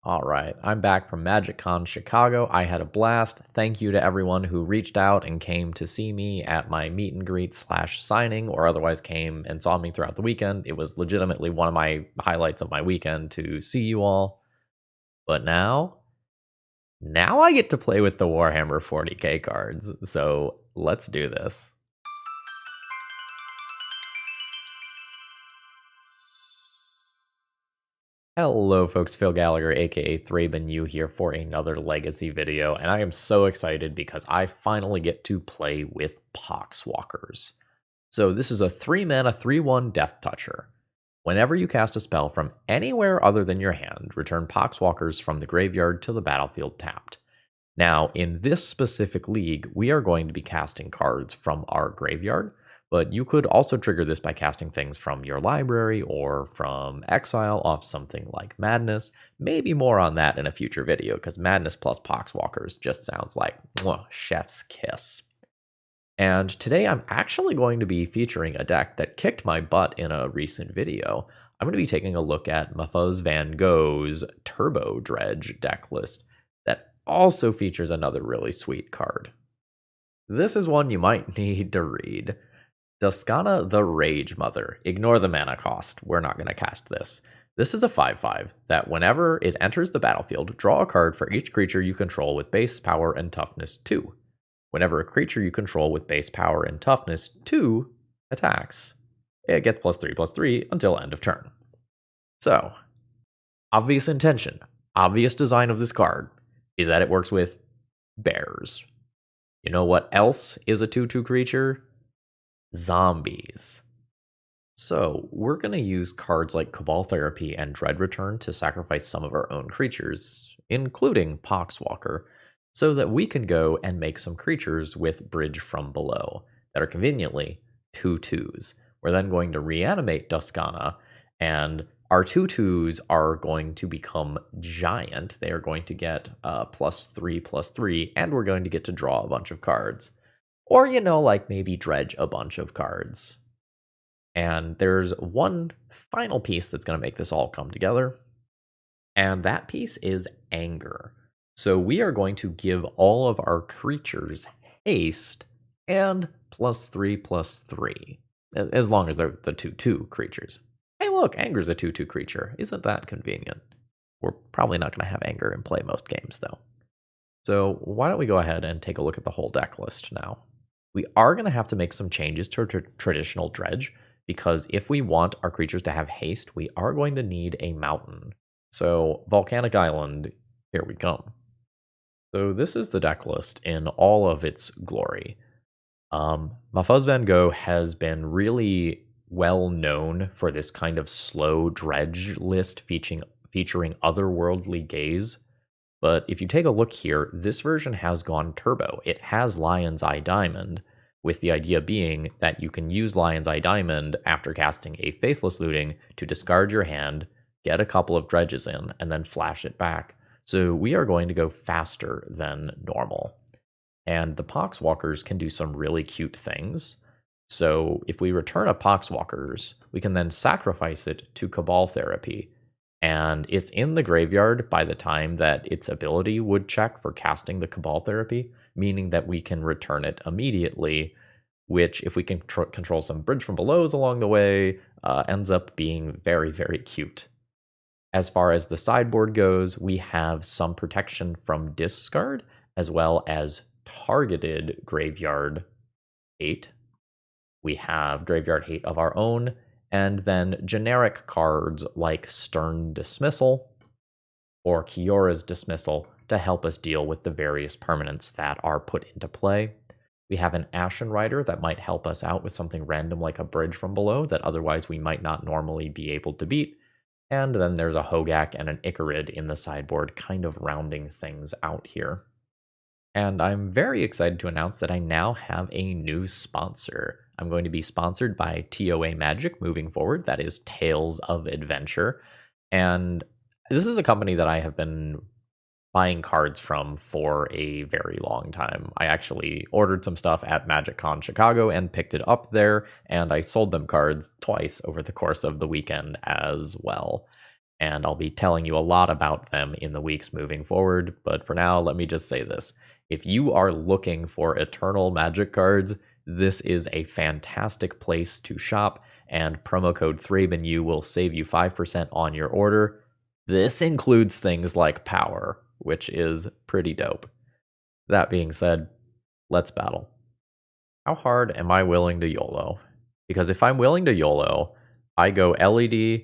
All right, I'm back from MagicCon Chicago. I had a blast. Thank you to everyone who reached out and came to see me at my meet and greet / signing, or otherwise came and saw me throughout the weekend. It was legitimately one of my highlights of my weekend to see you all. But now I get to play with the Warhammer 40K cards. So let's do this. Hello folks, Phil Gallagher aka ThrabenU here for another Legacy video, and I am so excited because I finally get to play with Poxwalkers. So this is a 3-mana 3/1 Death Toucher. Whenever you cast a spell from anywhere other than your hand, return Poxwalkers from the graveyard to the battlefield tapped. Now, in this specific league, we are going to be casting cards from our graveyard, but you could also trigger this by casting things from your library or from exile off something like Madness. Maybe more on that in a future video, because Madness plus Poxwalkers just sounds like chef's kiss. And today I'm actually going to be featuring a deck that kicked my butt in a recent video. I'm going to be taking a look at Mafuz Van Gogh's Turbo Dredge deck list that also features another really sweet card. This is one you might need to read. Duskana the Rage Mother. Ignore the mana cost. We're not going to cast this. This is a 5/5 that whenever it enters the battlefield, draw a card for each creature you control with base power and toughness 2. Whenever a creature you control with base power and toughness 2 attacks, it gets +3/+3 until end of turn. So, obvious intention, obvious design of this card is that it works with bears. You know what else is a 2/2 creature? Zombies. So we're going to use cards like Cabal Therapy and Dread Return to sacrifice some of our own creatures, including Poxwalker, so that we can go and make some creatures with Bridge from Below that are conveniently 2/2s. We're then going to reanimate Duskana, and our 2/2s are going to become giant. They are going to get +3/+3, and we're going to get to draw a bunch of cards. Or, like maybe dredge a bunch of cards. And there's one final piece that's going to make this all come together. And that piece is anger. So we are going to give all of our creatures haste and +3/+3. As long as they're the 2/2 creatures. Hey look, anger's a 2/2 creature. Isn't that convenient? We're probably not going to have anger in play most games though. So why don't we go ahead and take a look at the whole deck list now. We are going to have to make some changes to traditional Dredge, because if we want our creatures to have haste, we are going to need a mountain. So Volcanic Island, here we come. So this is the deck list in all of its glory. Mafuz Van Gogh has been really well known for this kind of slow Dredge list featuring otherworldly gaze. But if you take a look here, this version has gone turbo. It has Lion's Eye Diamond, with the idea being that you can use Lion's Eye Diamond after casting a Faithless Looting to discard your hand, get a couple of dredges in, and then flash it back. So we are going to go faster than normal. And the Poxwalkers can do some really cute things. So if we return a Poxwalkers, we can then sacrifice it to Cabal Therapy. And it's in the graveyard by the time that its ability would check for casting the Cabal Therapy, meaning that we can return it immediately, which, if we can control some Bridge from Belows along the way, ends up being very, very cute. As far as the sideboard goes, we have some protection from discard, as well as targeted graveyard hate. We have graveyard hate of our own, and then generic cards like Stern Dismissal or Kiora's Dismissal to help us deal with the various permanents that are put into play. We have an Ashen Rider that might help us out with something random like a Bridge from Below that otherwise we might not normally be able to beat. And then there's a Hogak and an Icarid in the sideboard, kind of rounding things out here. And I'm very excited to announce that I now have a new sponsor. I'm going to be sponsored by TOA Magic moving forward. That is Tales of Adventure. And this is a company that I have been buying cards from for a very long time. I actually ordered some stuff at MagicCon Chicago and picked it up there, and I sold them cards twice over the course of the weekend as well. and I'll be telling you a lot about them in the weeks moving forward. But for now, let me just say this. If you are looking for Eternal Magic cards, this is a fantastic place to shop, and promo code ThrabenU will save you 5% on your order. This includes things like power, which is pretty dope. That being said, let's battle. How hard am I willing to YOLO? Because if I'm willing to YOLO, I go LED,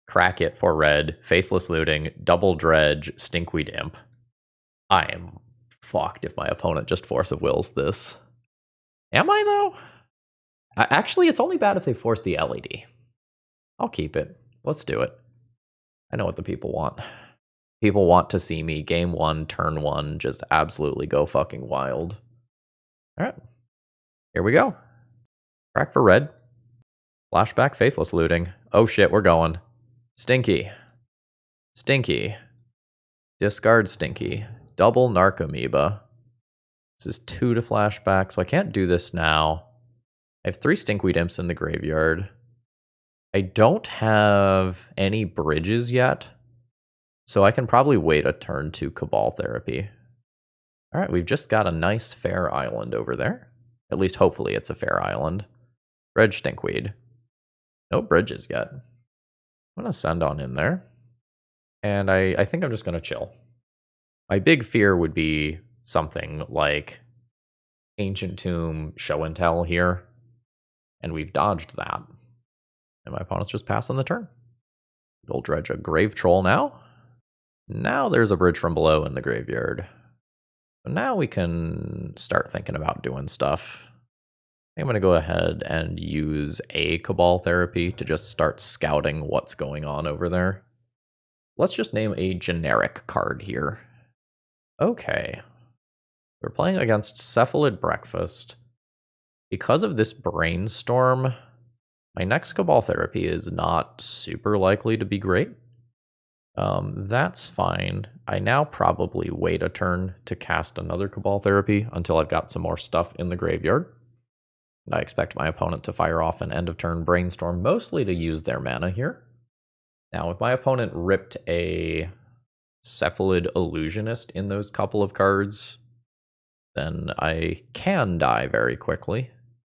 crack it for red, Faithless Looting, double Dredge, Stinkweed Imp. I am fucked if my opponent just Force of Wills this. Am I, though? Actually, it's only bad if they force the LED. I'll keep it. Let's do it. I know what the people want. People want to see me game 1, turn 1, just absolutely go fucking wild. Alright. Here we go. Crack for red. Flashback, Faithless Looting. Oh shit, we're going. Stinky. Stinky. Discard Stinky. Double Narcomoeba. This is 2 to flashback, so I can't do this now. I have 3 Stinkweed Imps in the graveyard. I don't have any bridges yet, so I can probably wait a turn to Cabal Therapy. Alright, we've just got a nice fair island over there. At least hopefully it's a fair island. Dredge Stinkweed. No bridges yet. I'm going to send on in there. And I think I'm just going to chill. My big fear would be something like Ancient Tomb Show and Tell here. And we've dodged that. And my opponent's just passing the turn. We'll dredge a Grave Troll now. Now there's a bridge from below in the graveyard. So now we can start thinking about doing stuff. I'm going to go ahead and use a Cabal Therapy to just start scouting what's going on over there. Let's just name a generic card here. Okay. We're playing against Cephalid Breakfast. Because of this Brainstorm, my next Cabal Therapy is not super likely to be great. That's fine. I now probably wait a turn to cast another Cabal Therapy until I've got some more stuff in the graveyard. And I expect my opponent to fire off an end of turn Brainstorm, mostly to use their mana here. Now, if my opponent ripped a Cephalid Illusionist in those couple of cards, then I can die very quickly.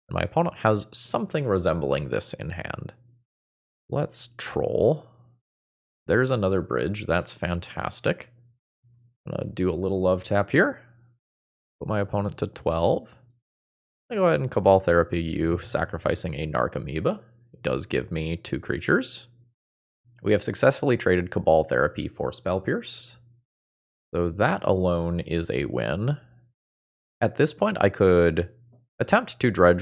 And my opponent has something resembling this in hand. Let's troll. There's another bridge. That's fantastic. I'm going to do a little love tap here. Put my opponent to 12. I go ahead and Cabal Therapy you, sacrificing a Narcomoeba. It does give me 2 creatures. We have successfully traded Cabal Therapy for Spell Pierce. So that alone is a win. At this point, I could attempt to dread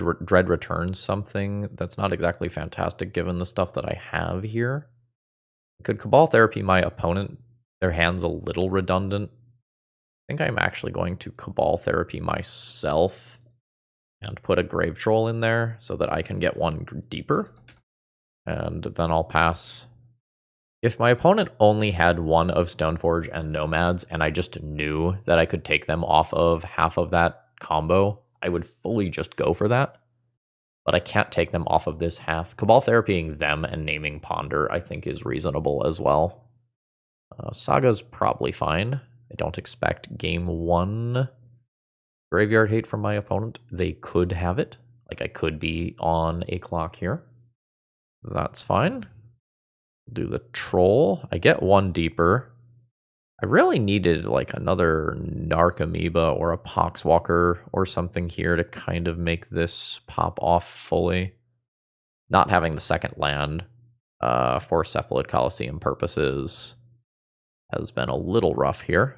return something that's not exactly fantastic given the stuff that I have here. I could Cabal Therapy my opponent. Their hand's a little redundant. I think I'm actually going to Cabal Therapy myself and put a Grave Troll in there so that I can get one deeper. And then I'll pass. If my opponent only had one of Stoneforge and Nomads, and I just knew that I could take them off of half of that combo, I would fully just go for that. But I can't take them off of this half. Cabal Therapying them and naming Ponder, I think, is reasonable as well. Saga's probably fine. I don't expect game 1 Graveyard Hate from my opponent. They could have it. Like, I could be on a clock here. That's fine. Do the Troll. I get 1 deeper. I really needed like another Narcomoeba or a Poxwalker or something here to kind of make this pop off fully. Not having the second land for Cephalid Coliseum purposes has been a little rough here.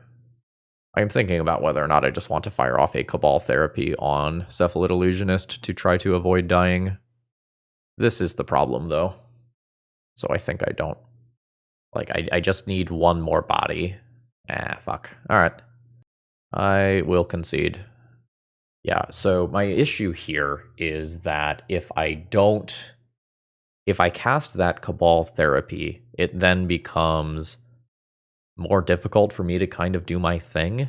I'm thinking about whether or not I just want to fire off a Cabal Therapy on Cephalid Illusionist to try to avoid dying. This is the problem, though. So I think I don't. Like, I just need 1 more body. Ah, fuck. Alright. I will concede. Yeah, so my issue here is that if I cast that Cabal Therapy, it then becomes more difficult for me to kind of do my thing.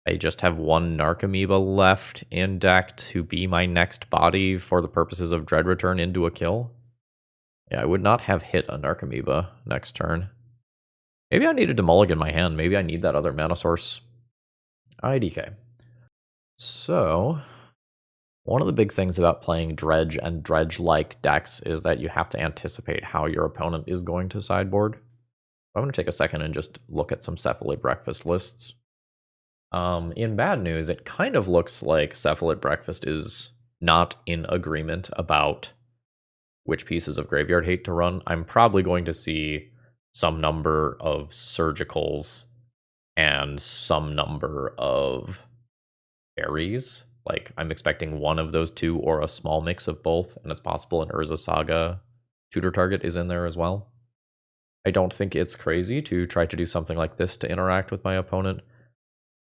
I just have 1 Narcomoeba left in deck to be my next body for the purposes of Dread Return into a kill. Yeah, I would not have hit a Narcomoeba next turn. Maybe I needed to mulligan my hand. Maybe I need that other mana source. IDK. So, one of the big things about playing Dredge and Dredge-like decks is that you have to anticipate how your opponent is going to sideboard. I'm going to take a second and just look at some Cephalid Breakfast lists. In bad news, it kind of looks like Cephalid Breakfast is not in agreement about which pieces of Graveyard Hate to run. I'm probably going to see some number of Surgicals and some number of Fairies. Like, I'm expecting one of those two or a small mix of both, and it's possible an Urza Saga tutor target is in there as well. I don't think it's crazy to try to do something like this to interact with my opponent,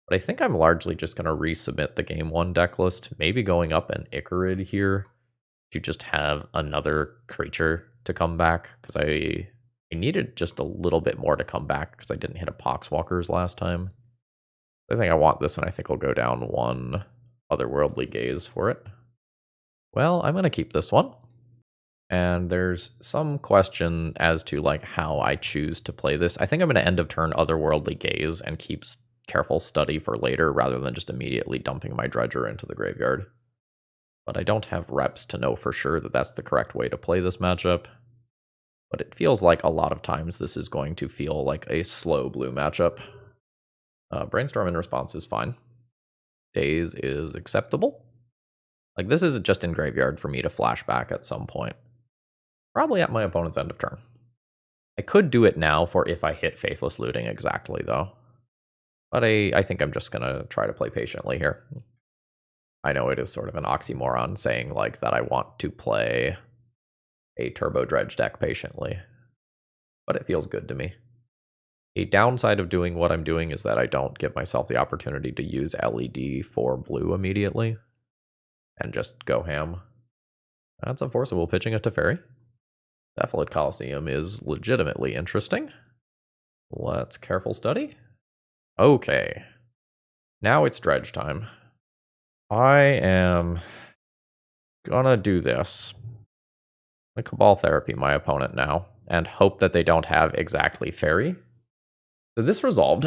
but I think I'm largely just going to resubmit the game 1 deck list, maybe going up an Icarid here to just have another creature to come back, because I needed just a little bit more to come back because I didn't hit a Poxwalkers last time. I think I want this, and I think I'll go down 1 Otherworldly Gaze for it. Well, I'm going to keep this one. And there's some question as to like how I choose to play this. I think I'm going to end of turn Otherworldly Gaze and keep Careful Study for later rather than just immediately dumping my Dredger into the graveyard. But I don't have reps to know for sure that that's the correct way to play this matchup. But it feels like a lot of times this is going to feel like a slow blue matchup. Brainstorm in response is fine. Daze is acceptable. Like, this is just in graveyard for me to flashback at some point. Probably at my opponent's end of turn. I could do it now for if I hit Faithless Looting exactly, though. But I think I'm just going to try to play patiently here. I know it is sort of an oxymoron saying like that I want to play a Turbo Dredge deck patiently. But it feels good to me. A downside of doing what I'm doing is that I don't give myself the opportunity to use LED for blue immediately. And just go ham. That's unforceable pitching a Teferi. Cephalid Coliseum is legitimately interesting. Let's Careful Study. Okay. Now it's Dredge time. I am gonna do this. I'm gonna Cabal Therapy my opponent now, and hope that they don't have exactly Fairy. So this resolved,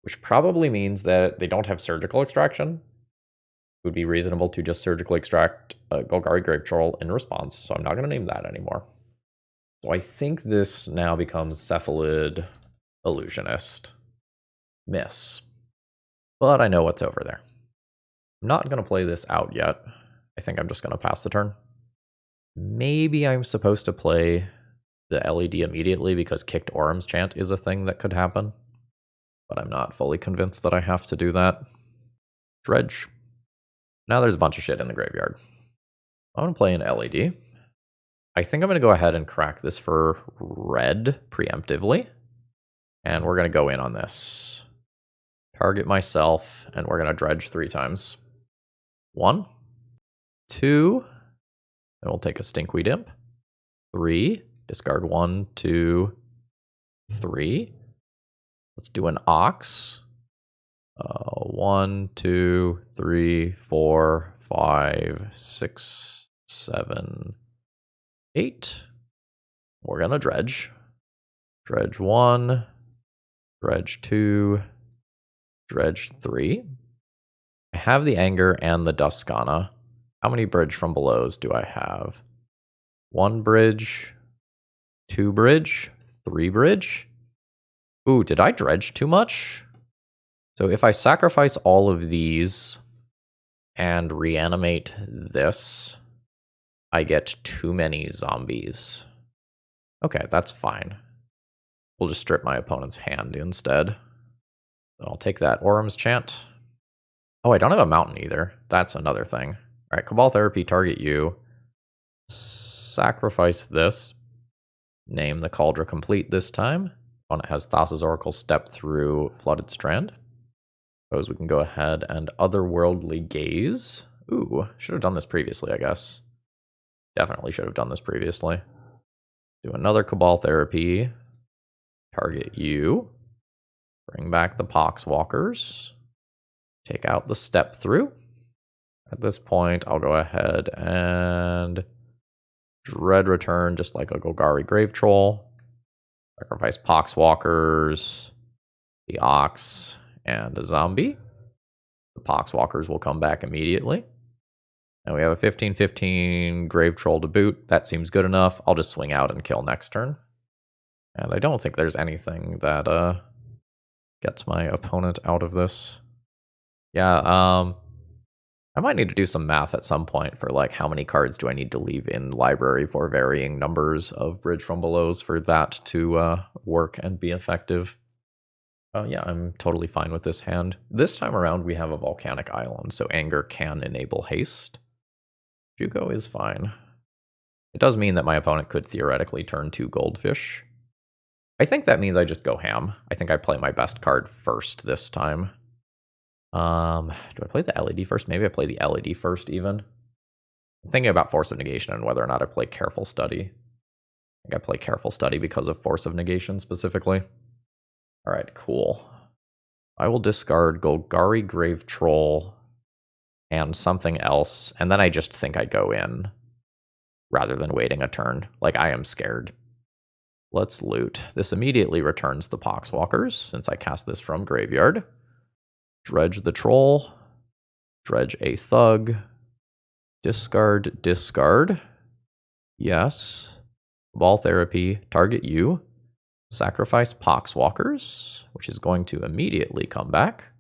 which probably means that they don't have Surgical Extraction. It would be reasonable to just surgically extract Golgari Grave Troll in response, so I'm not going to name that anymore. So I think this now becomes Cephalid Illusionist. Miss. But I know what's over there. I'm not going to play this out yet. I think I'm just going to pass the turn. Maybe I'm supposed to play the LED immediately because Kicked Orum's Chant is a thing that could happen. But I'm not fully convinced that I have to do that. Dredge. Now there's a bunch of shit in the graveyard. I'm going to play an LED. I think I'm going to go ahead and crack this for red preemptively. And we're going to go in on this. Target myself, and we're going to dredge 3 times. 1, 2, and we'll take a Stinkweed Imp. 3, discard 1, 2, 3. Let's do an Ox. 1, 2, 3, 4, 5, 6, 7, 8. We're gonna dredge. Dredge 1, dredge 2, dredge 3. I have the Anger and the Duskana. How many bridge from belows do I have? 1 bridge, 2 bridge, 3 bridge. Ooh, did I dredge too much? So if I sacrifice all of these and reanimate this, I get too many zombies. Okay, that's fine. We'll just strip my opponent's hand instead. I'll take that Orum's Chant. Oh, I don't have a mountain either. That's another thing. All right, Cabal Therapy, target you. Sacrifice this. Name the Cauldron Complete this time. Opponent has Thassa's Oracle step through Flooded Strand. Suppose we can go ahead and Otherworldly Gaze. Ooh, should have done this previously, I guess. Definitely should have done this previously. Do another Cabal Therapy. Target you. Bring back the Poxwalkers. Take out the step through. At this point, I'll go ahead and Dread return, just like a Golgari Grave Troll. Sacrifice Poxwalkers, the Ox, and a Zombie. The Poxwalkers will come back immediately. And we have a 15/15 Grave Troll to boot. That seems good enough. I'll just swing out and kill next turn. And I don't think there's anything that gets my opponent out of this. Yeah, I might need to do some math at some point for like how many cards do I need to leave in library for varying numbers of Bridge from Belows for that to work and be effective. Yeah, I'm totally fine with this hand. This time around we have a Volcanic Island, so Anger can enable haste. Jugo is fine. It does mean that my opponent could theoretically turn 2 Goldfish. I think that means I just go ham. I think I play my best card first this time. Do I play the LED first? Maybe I play the LED first even. I'm thinking about Force of Negation and whether or not I play Careful Study. I think I play Careful Study because of Force of Negation specifically. Alright, cool. I will discard Golgari Grave Troll and something else, and then I just think I go in rather than waiting a turn. Like, I am scared. Let's loot. This immediately returns the Poxwalkers, since I cast this from Graveyard. Dredge the Troll. Dredge a Thug. Discard, discard. Yes. Cabal Therapy, target you. Sacrifice Poxwalkers, which is going to immediately come back.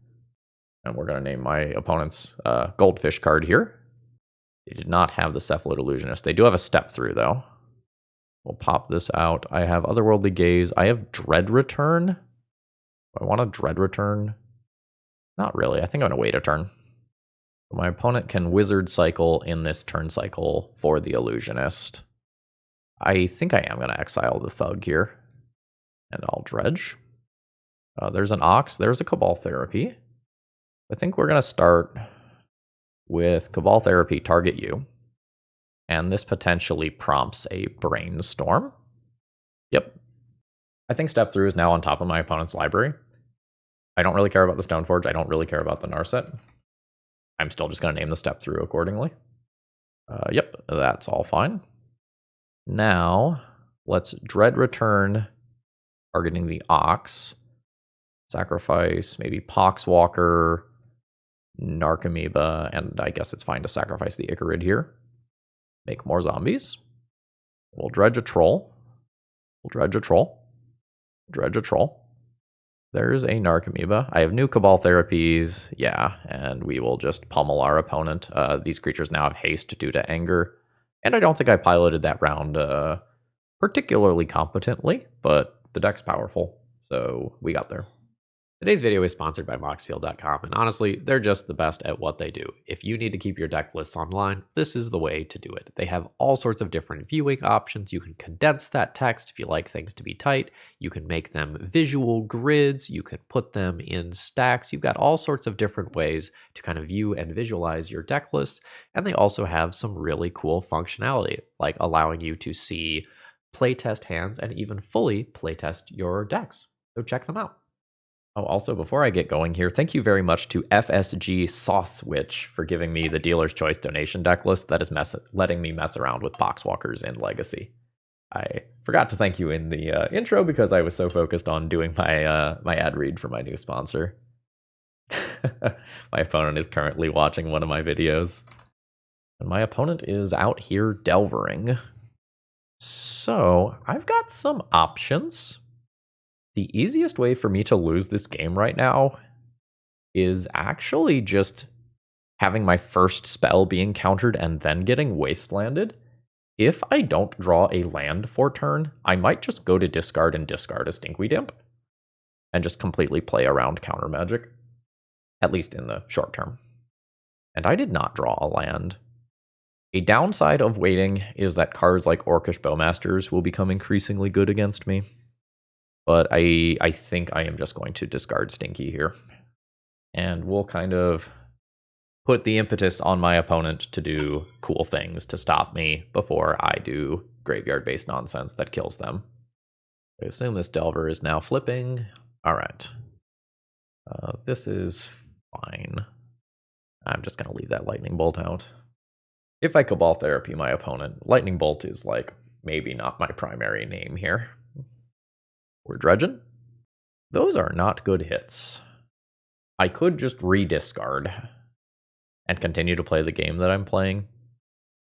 And we're going to name my opponent's Goldfish card here. They did not have the Cephalid Illusionist. They do have a Step Through, though. We'll pop this out. I have Otherworldly Gaze. I have Dread Return. Do I want a Dread Return? Not really. I think I'm going to wait a turn. My opponent can Wizard Cycle in this turn cycle for the Illusionist. I think I am going to exile the Thug here. And I'll Dredge. There's an Ox. There's a Cabal Therapy. I think we're going to start with Cabal Therapy, target you. And this potentially prompts a Brainstorm. Yep. I think Step Through is now on top of my opponent's library. I don't really care about the Stoneforge. I don't really care about the Narset. I'm still just going to name the Step Through accordingly. Yep, that's all fine. Now, let's Dread Return, targeting the Ox. Sacrifice maybe Poxwalker, Narcomoeba, and I guess it's fine to sacrifice the Icarid here. Make more zombies. We'll Dredge a Troll. We'll Dredge a Troll. Dredge a Troll. There's a Narcomoeba. I have new Cabal Therapies, yeah, and we will just pummel our opponent. These creatures now have haste due to anger, and I don't think I piloted that round particularly competently, but the deck's powerful, so we got there. Today's video is sponsored by Moxfield.com, and honestly, they're just the best at what they do. If you need to keep your deck lists online, this is the way to do it. They have all sorts of different viewing options. You can condense that text if you like things to be tight. You can make them visual grids. You can put them in stacks. You've got all sorts of different ways to kind of view and visualize your deck lists, and they also have some really cool functionality, like allowing you to see playtest hands and even fully playtest your decks. So check them out. Oh, also, before I get going here, thank you very much to FSG Sauce Witch for giving me the Dealer's Choice donation deck list that is letting me mess around with Poxwalkers in Legacy. I forgot to thank you in the intro because I was so focused on doing my my ad read for my new sponsor. My opponent is currently watching one of my videos. And my opponent is out here delvering. So, I've got some options. The easiest way for me to lose this game right now is actually just having my first spell be encountered and then getting wastelanded. If I don't draw a land for turn, I might just go to discard and discard a Stinkweed Imp and just completely play around counter magic, at least in the short term. And I did not draw a land. A downside of waiting is that cards like Orcish Bowmasters will become increasingly good against me. But I think I am just going to discard Stinky here. And we'll kind of put the impetus on my opponent to do cool things to stop me before I do graveyard-based nonsense that kills them. I assume this Delver is now flipping. All right. This is fine. I'm just going to leave that Lightning Bolt out. If I Cabal Therapy my opponent, Lightning Bolt is like maybe not my primary name here. We're dredging. Those are not good hits. I could just rediscard and continue to play the game that I'm playing.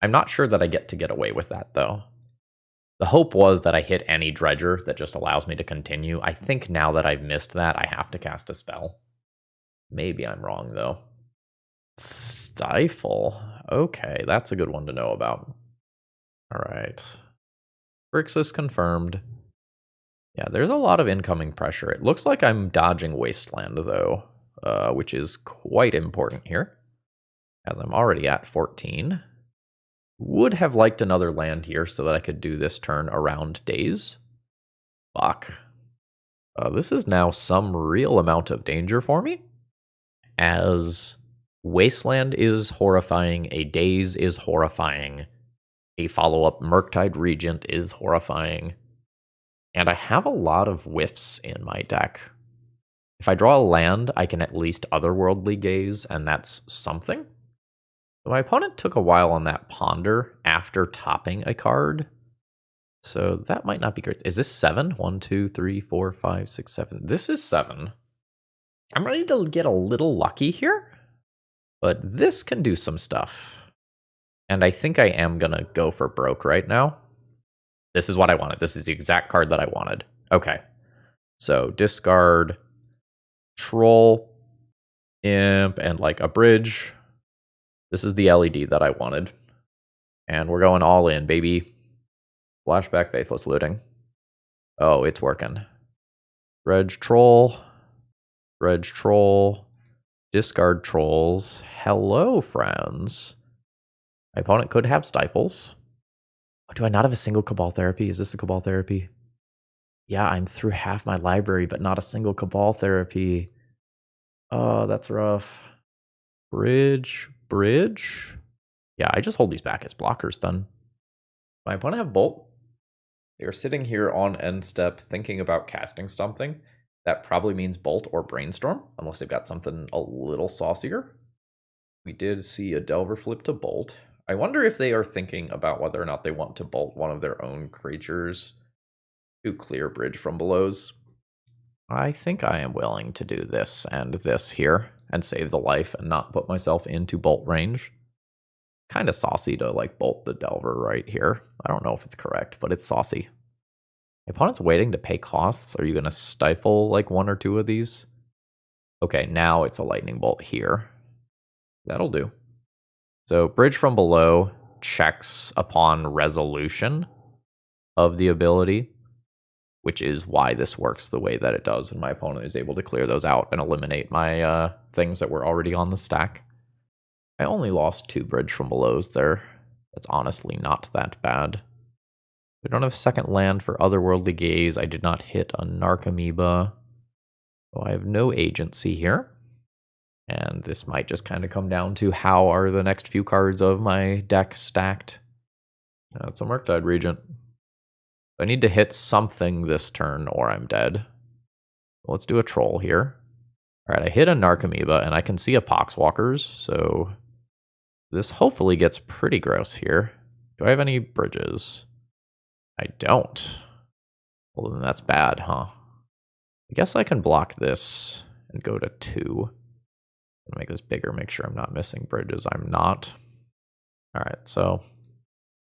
I'm not sure that I get away with that, though. The hope was that I hit any dredger that just allows me to continue. I think now that I've missed that, I have to cast a spell. Maybe I'm wrong, though. Stifle. Okay, that's a good one to know about. All right. Grixis confirmed. Yeah, there's a lot of incoming pressure. It looks like I'm dodging Wasteland, though, which is quite important here, as I'm already at 14. Would have liked another land here so that I could do this turn around days. Fuck. This is now some real amount of danger for me, as Wasteland is horrifying, a Daze is horrifying, a follow-up Murktide Regent is horrifying, and I have a lot of whiffs in my deck. If I draw a land, I can at least otherworldly gaze, and that's something. My opponent took a while on that Ponder after topping a card, so that might not be great. Is this 7? 1, 2, 3, 4, 5, 6, 7. This is 7. I'm ready to get a little lucky here, but this can do some stuff. And I think I am going to go for broke right now. This is what I wanted. This is the exact card that I wanted. Okay. So discard Troll, Imp, and like a bridge. This is the LED that I wanted. And we're going all in, baby. Flashback Faithless Looting. Oh, it's working. Dredge Troll. Dredge Troll. Discard Trolls. Hello, friends. My opponent could have Stifles. Oh, do I not have a single Cabal Therapy? Is this a Cabal Therapy? Yeah, I'm through half my library, but not a single Cabal Therapy. Oh, that's rough. Bridge. Yeah, I just hold these back as blockers then. My opponent have Bolt. They are sitting here on end step thinking about casting something. That probably means Bolt or Brainstorm, unless they've got something a little saucier. We did see a Delver flip to Bolt. I wonder if they are thinking about whether or not they want to Bolt one of their own creatures to clear Bridge from Belows. I think I am willing to do this and this here and save the life and not put myself into Bolt range. Kind of saucy to like Bolt the Delver right here. I don't know if it's correct, but it's saucy. My opponent's waiting to pay costs. Are you going to stifle like one or two of these? Okay, now it's a Lightning Bolt here. That'll do. So Bridge from Below checks upon resolution of the ability, which is why this works the way that it does, and my opponent is able to clear those out and eliminate my things that were already on the stack. I only lost 2 Bridge from Belows there. That's honestly not that bad. We don't have second land for Otherworldly Gaze. I did not hit a Narcomoeba, so I have no agency here. And this might just kind of come down to how are the next few cards of my deck stacked. It's a Murktide Regent. I need to hit something this turn or I'm dead. Let's do a Troll here. Alright, I hit a Narcomoeba and I can see a Poxwalkers, so this hopefully gets pretty gross here. Do I have any bridges? I don't. Well, then that's bad, huh? I guess I can block this and go to 2. Make this bigger, make sure I'm not missing bridges. I'm not. Alright, so I'm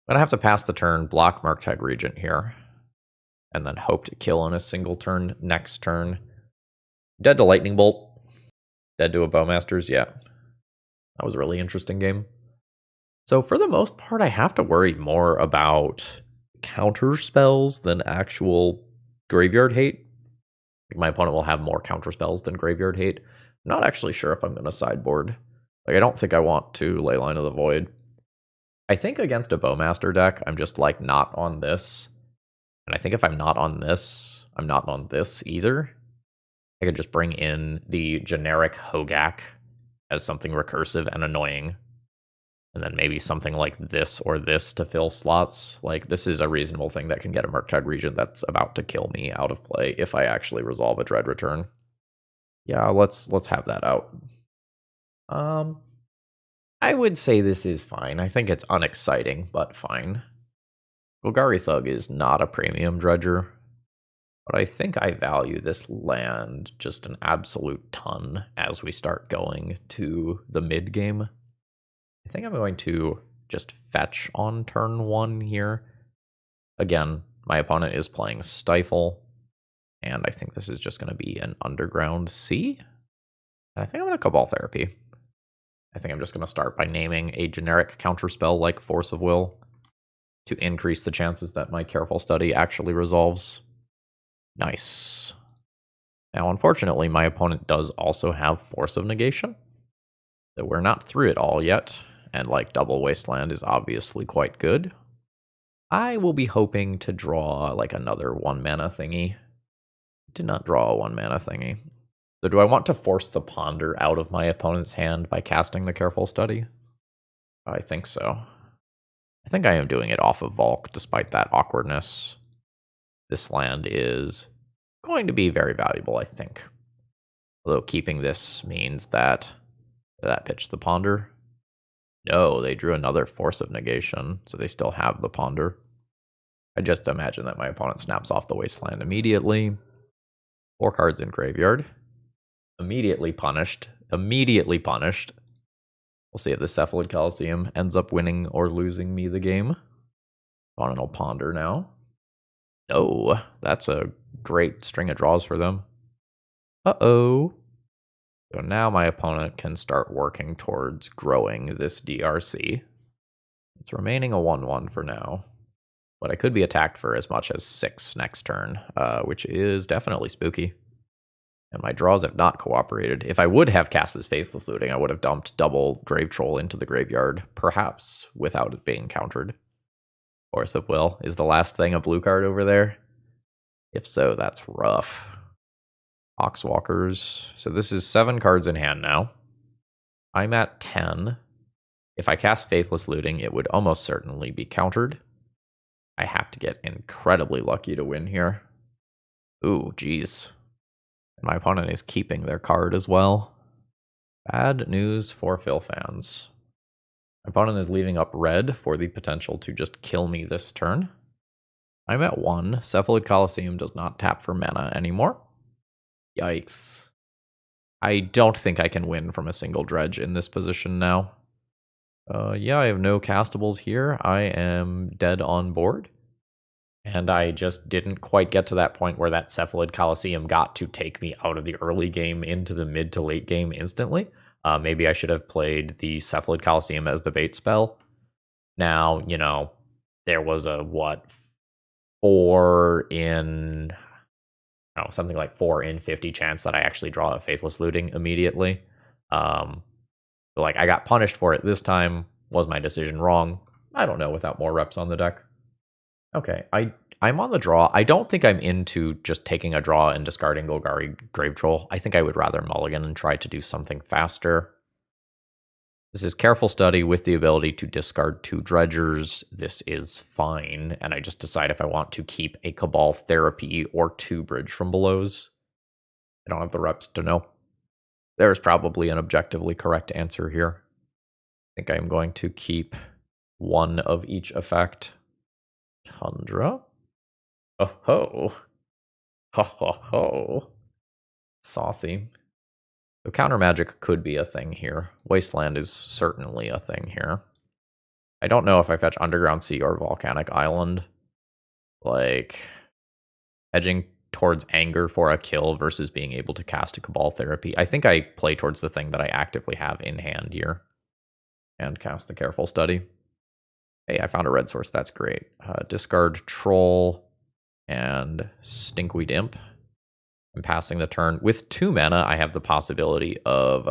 gonna have to pass the turn, block Murktide Regent here, and then hope to kill in a single turn next turn. Dead to Lightning Bolt. Dead to a Bowmasters, yeah. That was a really interesting game. So for the most part, I have to worry more about counter spells than actual graveyard hate. My opponent will have more counter spells than graveyard hate. I'm not actually sure if I'm going to sideboard. Like, I don't think I want to Leyline of the Void. I think against a Bowmaster deck, I'm just, like, not on this. And I think if I'm not on this, I'm not on this either. I could just bring in the generic Hogak as something recursive and annoying. And then maybe something like this or this to fill slots. Like, this is a reasonable thing that can get a Murktide Regent that's about to kill me out of play if I actually resolve a Dread Return. Yeah, let's have that out. I would say this is fine. I think it's unexciting, but fine. Golgari Thug is not a premium dredger, but I think I value this land just an absolute ton as we start going to the mid game. I think I'm going to just fetch on turn 1 here. Again, my opponent is playing Stifle, and I think this is just going to be an Underground Sea. I think I'm going to Cabal Therapy. I think I'm just going to start by naming a generic counterspell like Force of Will to increase the chances that my Careful Study actually resolves. Nice. Now, unfortunately, my opponent does also have Force of Negation, so we're not through it all yet, and like Double Wasteland is obviously quite good. I will be hoping to draw like another 1-mana thingy. Did not draw a 1-mana thingy. So do I want to force the Ponder out of my opponent's hand by casting the Careful Study? I think so. I think I am doing it off of Volk, despite that awkwardness. This land is going to be very valuable, I think. Although keeping this means that pitched the Ponder. No, they drew another Force of Negation, so they still have the Ponder. I just imagine that my opponent snaps off the Wasteland immediately. 4 cards in graveyard. Immediately punished. Immediately punished. We'll see if the Cephalid Coliseum ends up winning or losing me the game. Opponent Ponder now. No, that's a great string of draws for them. Uh-oh. So now my opponent can start working towards growing this DRC. It's remaining a 1-1 for now. But I could be attacked for as much as 6 next turn, which is definitely spooky. And my draws have not cooperated. If I would have cast this Faithless Looting, I would have dumped double Grave Troll into the graveyard, perhaps without it being countered. Force of Will is the last thing a blue card over there. If so, that's rough. Poxwalkers. So this is 7 cards in hand now. I'm at 10. If I cast Faithless Looting, it would almost certainly be countered. I have to get incredibly lucky to win here. Ooh, geez. And my opponent is keeping their card as well. Bad news for Phil fans. My opponent is leaving up red for the potential to just kill me this turn. I'm at 1. Cephalid Coliseum does not tap for mana anymore. Yikes. I don't think I can win from a single Dredge in this position now. Yeah, I have no castables here. I am dead on board. And I just didn't quite get to that point where that Cephalid Coliseum got to take me out of the early game into the mid to late game instantly. Maybe I should have played the Cephalid Coliseum as the bait spell. Now, you know, there was a, 4 in... No, something like 4 in 50 chance that I actually draw a Faithless Looting immediately. But like, I got punished for it this time. Was my decision wrong? I don't know without more reps on the deck. Okay, I'm on the draw. I don't think I'm into just taking a draw and discarding Golgari Grave Troll. I think I would rather mulligan and try to do something faster. This is Careful Study with the ability to discard 2 Dredgers. This is fine, and I just decide if I want to keep a Cabal Therapy or 2 Bridge from Belows. I don't have the reps to know. There's probably an objectively correct answer here. I think I'm going to keep 1 of each effect. Tundra? Oh ho! Ho ho ho! Saucy. So counter magic could be a thing here. Wasteland is certainly a thing here. I don't know if I fetch Underground Sea or Volcanic Island. Like, edging towards Anger for a kill versus being able to cast a Cabal Therapy. I think I play towards the thing that I actively have in hand here. And cast the Careful Study. Hey, I found a red source. That's great. Discard Troll and Stinkweed Imp. I'm passing the turn. With 2 mana, I have the possibility of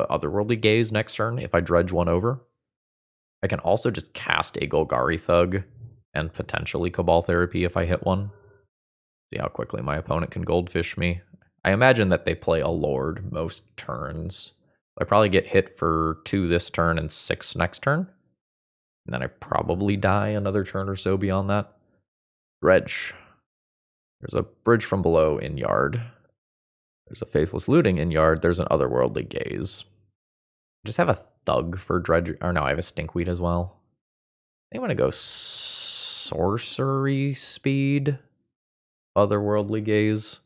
Otherworldly Gaze next turn if I dredge 1 over. I can also just cast a Golgari Thug and potentially Cabal Therapy if I hit 1. See how quickly my opponent can goldfish me. I imagine that they play a Lord most turns. I probably get hit for 2 this turn and 6 next turn. And then I probably die another turn or so beyond that. Dredge. There's a Bridge from Below in yard. There's a Faithless Looting in yard. There's an Otherworldly Gaze. Just have a Thug for Dredge. Or no, I have a Stinkweed as well. I want to go Sorcery Speed. Otherworldly Gaze.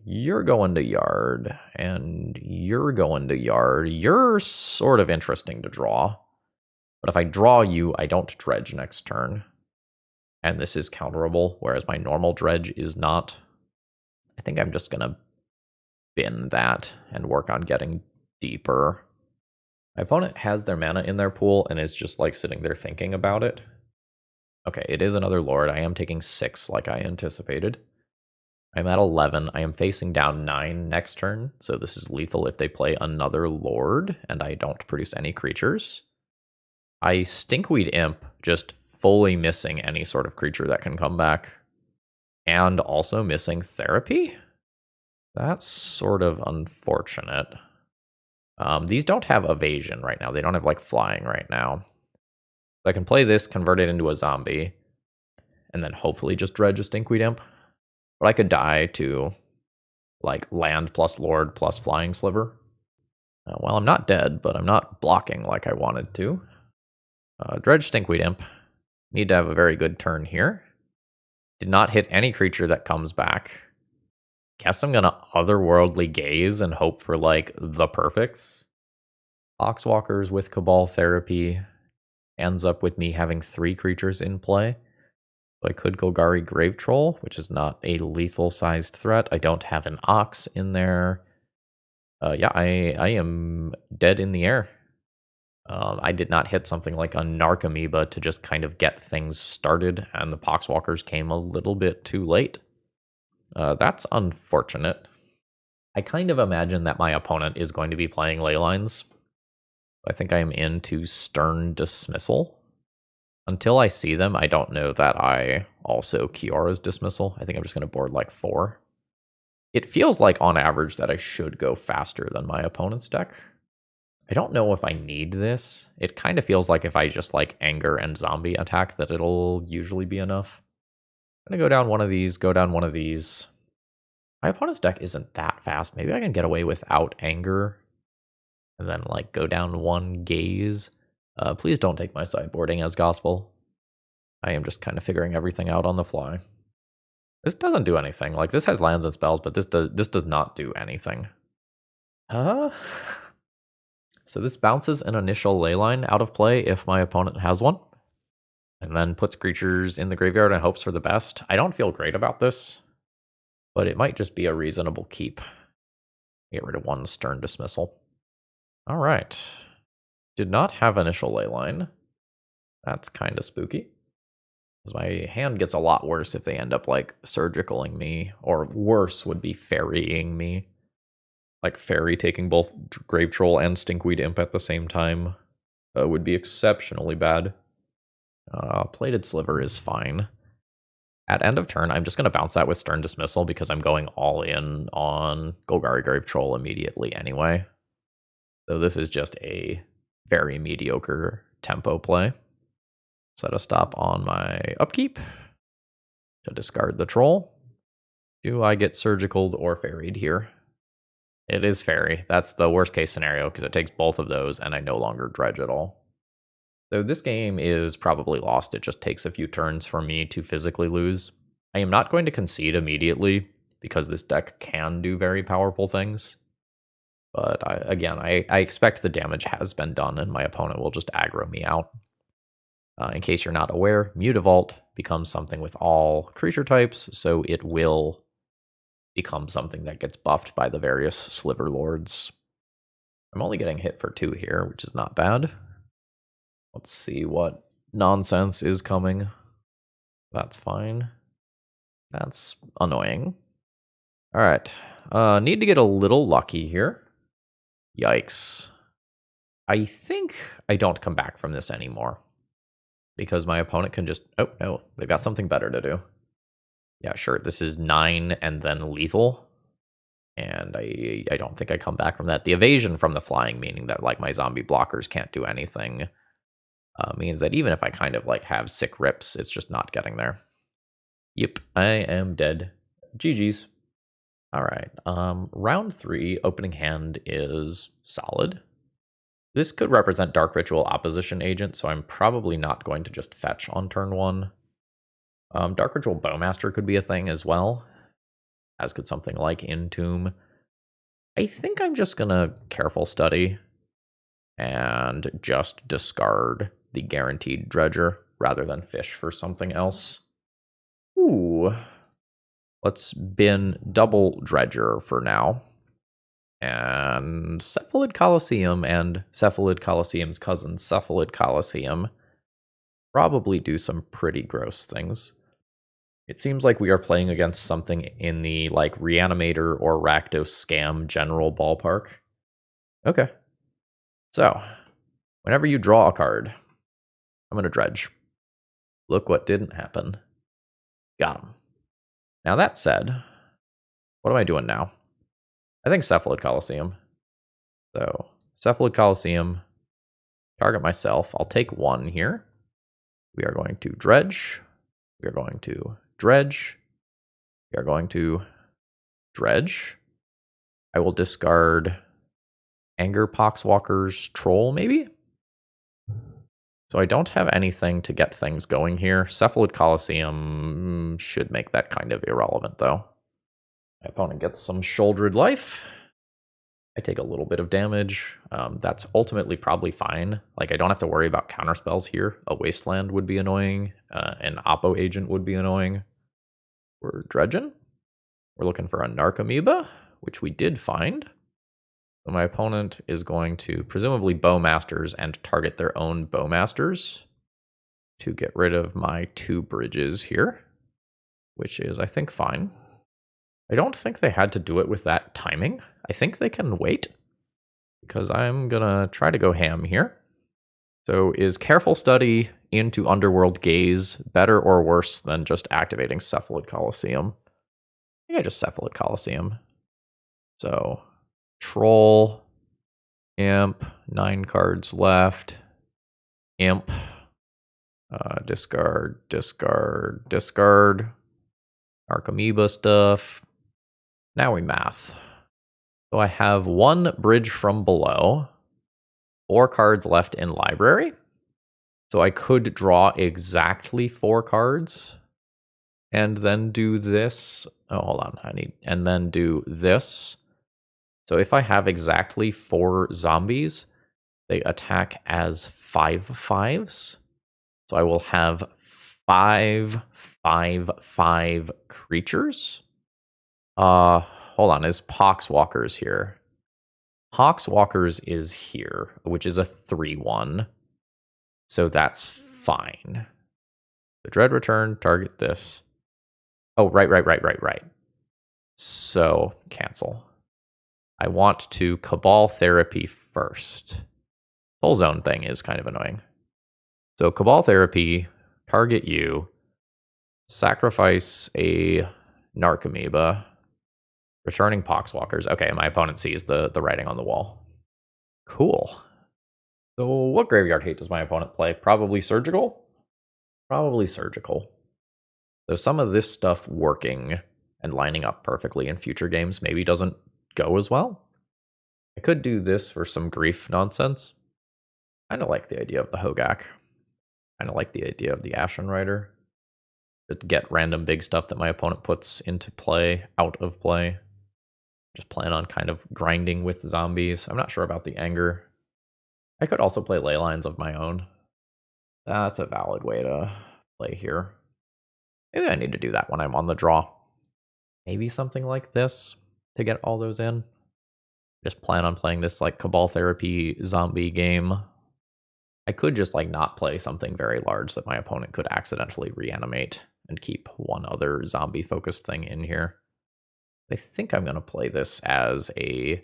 You're going to Yard, and you're going to Yard. You're sort of interesting to draw. But if I draw you, I don't Dredge next turn. And this is counterable, whereas my normal Dredge is not. I think I'm just going to bin that and work on getting deeper. My opponent has their mana in their pool and is just like sitting there thinking about it. Okay, it is another Lord. I am taking 6 like I anticipated. I'm at 11. I am facing down 9 next turn, so this is lethal if they play another Lord and I don't produce any creatures. I Stinkweed Imp, just fully missing any sort of creature that can come back. And also missing Therapy? That's sort of unfortunate. These don't have evasion right now. They don't have like flying right now. So I can play this, convert it into a zombie, and then hopefully just Dredge a Stinkweed Imp. But I could die to like land plus Lord plus Flying Sliver. Well, I'm not dead, but I'm not blocking like I wanted to. Dredge Stinkweed Imp. Need to have a very good turn here. Did not hit any creature that comes back. Guess I'm gonna Otherworldly Gaze and hope for like the perfects. Poxwalkers with Cabal Therapy ends up with me having 3 creatures in play. So I could Golgari Grave Troll, which is not a lethal sized threat. I don't have an Ox in there. Yeah, I am dead in the air. I did not hit something like a Narcomoeba to just kind of get things started, and the Poxwalkers came a little bit too late. That's unfortunate. I kind of imagine that my opponent is going to be playing Leylines. I think I am into Stern Dismissal. Until I see them, I don't know that I also Kiara's Dismissal. I think I'm just going to board like 4. It feels like on average that I should go faster than my opponent's deck. I don't know if I need this. It kind of feels like if I just like Anger and Zombie attack that it'll usually be enough. I'm going to go down one of these, go down one of these. My opponent's deck isn't that fast. Maybe I can get away without Anger. And then like go down 1 Gaze. Please don't take my sideboarding as gospel. I am just kind of figuring everything out on the fly. This doesn't do anything. Like this has lands and spells, but this does not do anything. So this bounces an initial Leyline out of play if my opponent has one. And then puts creatures in the graveyard and hopes for the best. I don't feel great about this, but it might just be a reasonable keep. Get rid of 1 Stern Dismissal. All right. Did not have initial Leyline. That's kind of spooky. Because my hand gets a lot worse if they end up like surgicaling me, or worse would be ferrying me. Like Fairy taking both Grave Troll and Stinkweed Imp at the same time would be exceptionally bad. Plated Sliver is fine. At end of turn, I'm just going to bounce that with Stern Dismissal because I'm going all in on Golgari Grave Troll immediately anyway. So this is just a very mediocre tempo play. Set a stop on my upkeep to discard the troll. Do I get surgicaled or ferried here? It is Fairy. That's the worst case scenario because it takes both of those and I no longer Dredge at all. So this game is probably lost. It just takes a few turns for me to physically lose. I am not going to concede immediately because this deck can do very powerful things. But I expect the damage has been done and my opponent will just aggro me out. In case you're not aware, Mutavault becomes something with all creature types, so it will become something that gets buffed by the various Sliver Lords. I'm only getting hit for 2 here, which is not bad. Let's see what nonsense is coming. That's fine. That's annoying. All right. Need to get a little lucky here. Yikes. I think I don't come back from this anymore. Because my opponent can just... Oh, no. They've got something better to do. Yeah, sure. This is 9 and then lethal. And I don't think I come back from that. The evasion from the flying, meaning that like my zombie blockers can't do anything, means that even if I kind of like have sick rips, it's just not getting there. Yep, I am dead. GG's. All right. Round 3, opening hand is solid. This could represent Dark Ritual Opposition Agent, so I'm probably not going to just fetch on turn 1. Dark Ritual Bowmaster could be a thing as well, as could something like Entomb. I think I'm just going to Careful Study and just discard the Guaranteed Dredger rather than fish for something else. Ooh. Let's bin double Dredger for now. And Cephalid Coliseum and Cephalid Coliseum's cousin, Cephalid Coliseum, probably do some pretty gross things. It seems like we are playing against something in the, like, Reanimator or Rakdos Scam general ballpark. Okay. So, whenever you draw a card, I'm going to Dredge. Look what didn't happen. Got him. Now that said, what am I doing now? I think Cephalid Coliseum. So, Cephalid Coliseum, target myself. I'll take 1 here. We are going to Dredge. We are going to Dredge. We are going to Dredge. I will discard Anger Poxwalker's Troll, maybe? So I don't have anything to get things going here. Cephalid Coliseum should make that kind of irrelevant, though. My opponent gets some Shouldered Life. I take a little bit of damage. That's ultimately probably fine. Like, I don't have to worry about counterspells here. A Wasteland would be annoying. An Oppo Agent would be annoying. We're dredging. We're looking for a Narcomoeba, which we did find. So my opponent is going to presumably Bowmasters and target their own Bowmasters to get rid of my 2 bridges here, which is, I think, fine. I don't think they had to do it with that timing. I think they can wait, because I'm going to try to go ham here. So is Careful Study into Underworld Gaze better or worse than just activating Cephalid Coliseum? I think I just Cephalid Coliseum. So Troll, Imp, 9 cards left. Imp, discard, discard, discard. Archamoeba stuff. Now we math. So I have 1 bridge from below, 4 cards left in library. So I could draw exactly 4 cards and then do this. Oh, hold on. And then do this. So if I have exactly 4 zombies, they attack as 5/5s. So I will have 5/5/5 creatures. Hold on, is Poxwalkers here? Poxwalkers is here, which is a 3/1. So that's fine. The Dread Return, target this. Oh, right. So, cancel. I want to Cabal Therapy first. Full Zone thing is kind of annoying. So, Cabal Therapy, target you, sacrifice a Narcomoeba, returning Poxwalkers. Okay, my opponent sees the writing on the wall. Cool. So what Graveyard Hate does my opponent play? Probably Surgical? Probably Surgical. So some of this stuff working and lining up perfectly in future games maybe doesn't go as well. I could do this for some grief nonsense. Kind of like the idea of the Hogak. Kind of like the idea of the Ashen Rider. Just to get random big stuff that my opponent puts into play, out of play. Just plan on kind of grinding with zombies. I'm not sure about the Anger. I could also play Leylines of my own. That's a valid way to play here. Maybe I need to do that when I'm on the draw. Maybe something like this to get all those in. Just plan on playing this like Cabal Therapy zombie game. I could just like not play something very large that my opponent could accidentally reanimate and keep one other zombie focused thing in here. I think I'm going to play this as a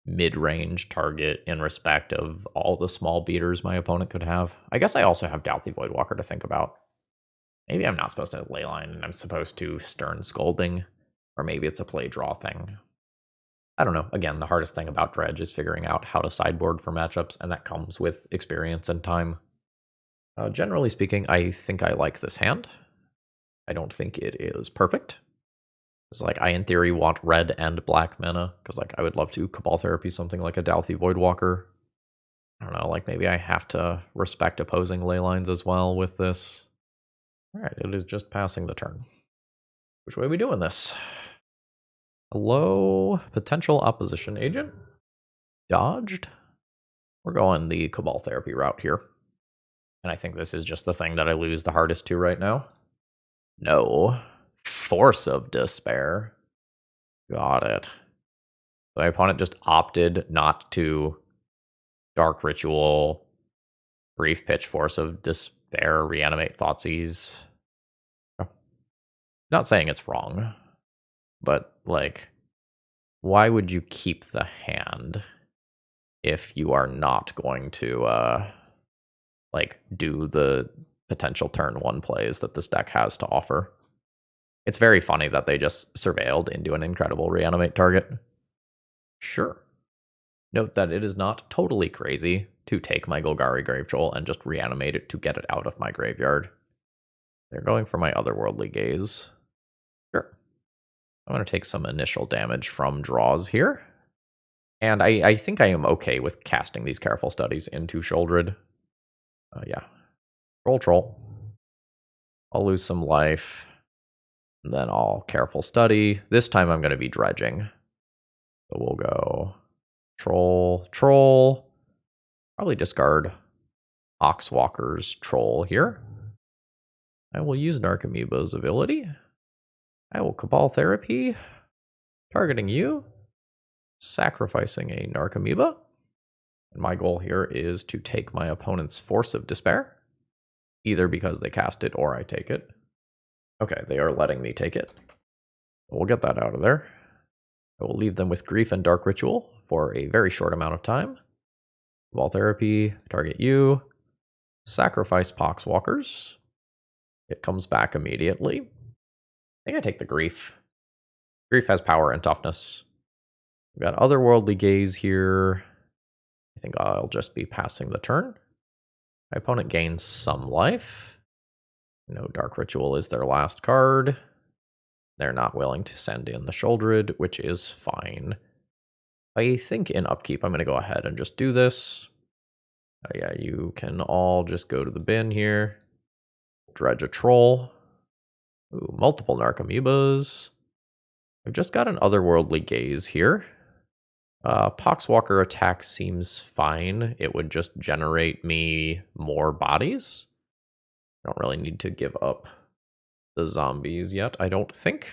mid-range target in respect of all the small beaters my opponent could have. I guess I also have Doubt the Voidwalker to think about. Maybe I'm not supposed to Leyline and I'm supposed to Stern Scolding, or maybe it's a play-draw thing. I don't know. Again, the hardest thing about Dredge is figuring out how to sideboard for matchups, and that comes with experience and time. Generally speaking, I think I like this hand. I don't think it is perfect. It's like, I in theory want red and black mana, because like I would love to Cabal Therapy something like a Doubt the Voidwalker. I don't know, like maybe I have to respect opposing ley lines as well with this. Alright, it is just passing the turn. Which way are we doing this? Hello, potential opposition agent. Dodged. We're going the Cabal Therapy route here. And I think this is just the thing that I lose the hardest to right now. No. Force of Despair. Got it. So my opponent just opted not to Dark Ritual, Brief Pitch, Force of Despair, Reanimate Thoughtseize. Not saying it's wrong, but like, why would you keep the hand if you are not going to like do the potential turn 1 plays that this deck has to offer? It's very funny that they just surveilled into an incredible reanimate target. Sure. Note that it is not totally crazy to take my Golgari Grave Troll and just reanimate it to get it out of my graveyard. They're going for my Otherworldly Gaze. Sure. I'm going to take some initial damage from draws here. And I think I am okay with casting these Careful Studies into Shouldered. Yeah. Troll. I'll lose some life. And then I'll Careful Study. This time I'm going to be dredging. So we'll go Troll. Probably discard Poxwalker's Troll here. I will use Narcomoeba's ability. I will Cabal Therapy. Targeting you. Sacrificing a Narcomoeba. And my goal here is to take my opponent's Force of Despair. Either because they cast it or I take it. Okay, they are letting me take it. We'll get that out of there. I will leave them with Grief and Dark Ritual for a very short amount of time. Cabal Therapy, target you. Sacrifice Poxwalkers. It comes back immediately. I think I take the Grief. Grief has power and toughness. We've got Otherworldly Gaze here. I think I'll just be passing the turn. My opponent gains some life. No Dark Ritual is their last card. They're not willing to send in the Shouldered, which is fine. I think in upkeep, I'm going to go ahead and just do this. Yeah, you can all just go to the bin here. Dredge a Troll. Ooh, multiple Narcomoebas. I've just got an Otherworldly Gaze here. Poxwalker attack seems fine. It would just generate me more bodies. I don't really need to give up the zombies yet, I don't think.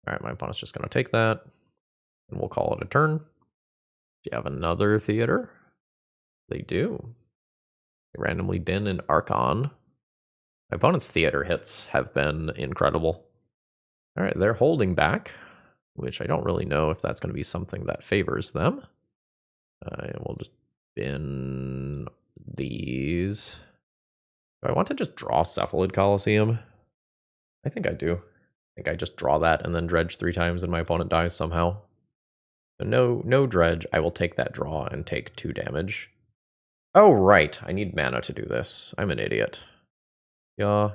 All right, my opponent's just going to take that, and we'll call it a turn. Do you have another theater? They do. They randomly bin an Archon. My opponent's theater hits have been incredible. All right, they're holding back, which I don't really know if that's going to be something that favors them. We'll just bin these. Do I want to just draw Cephalid Coliseum? I think I do. I think I just draw that and then dredge 3 times and my opponent dies somehow. So no dredge. I will take that draw and take 2 damage. Oh, right. I need mana to do this. I'm an idiot. Yeah.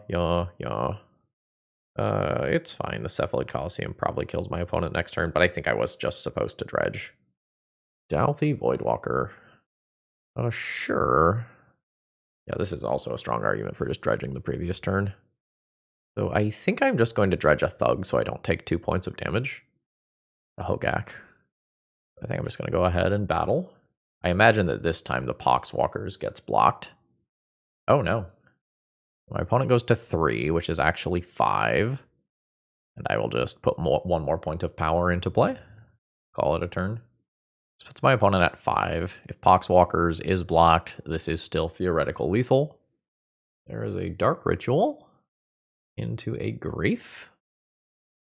It's fine. The Cephalid Coliseum probably kills my opponent next turn, but I think I was just supposed to dredge. Dalthy Voidwalker. Sure. Yeah, this is also a strong argument for just dredging the previous turn. So I think I'm just going to dredge a Thug so I don't take 2 points of damage. A Hogak. I think I'm just going to go ahead and battle. I imagine that this time the Poxwalkers gets blocked. Oh no. My opponent goes to 3, which is actually 5. And I will just put 1 more point of power into play. Call it a turn. This puts my opponent at 5. If Poxwalkers is blocked, this is still theoretical lethal. There is a Dark Ritual into a Grief.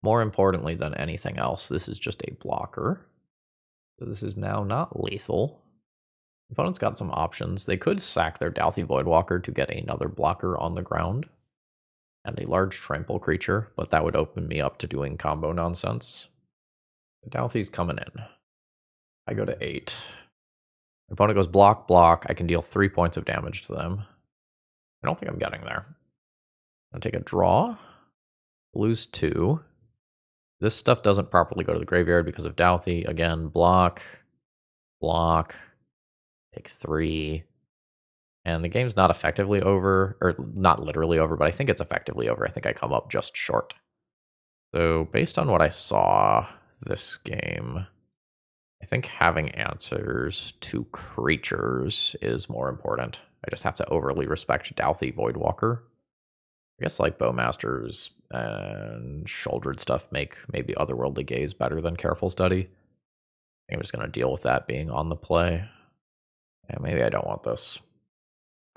More importantly than anything else, this is just a blocker. So this is now not lethal. Opponent's got some options. They could sack their Dalthy Voidwalker to get another blocker on the ground and a large trample creature, but that would open me up to doing combo nonsense. Dalthy's coming in. I go to 8. Opponent goes block. I can deal 3 points of damage to them. I don't think I'm getting there. I'll take a draw. Lose 2. This stuff doesn't properly go to the graveyard because of Dalthy. Again, block. Take 3. And the game's not effectively over, or not literally over, but I think it's effectively over. I think I come up just short. So based on what I saw this game, I think having answers to creatures is more important. I just have to overly respect Douthie Voidwalker. I guess like Bowmasters and Shouldered stuff make maybe Otherworldly Gaze better than Careful Study. I'm just going to deal with that being on the play. Yeah, maybe I don't want this.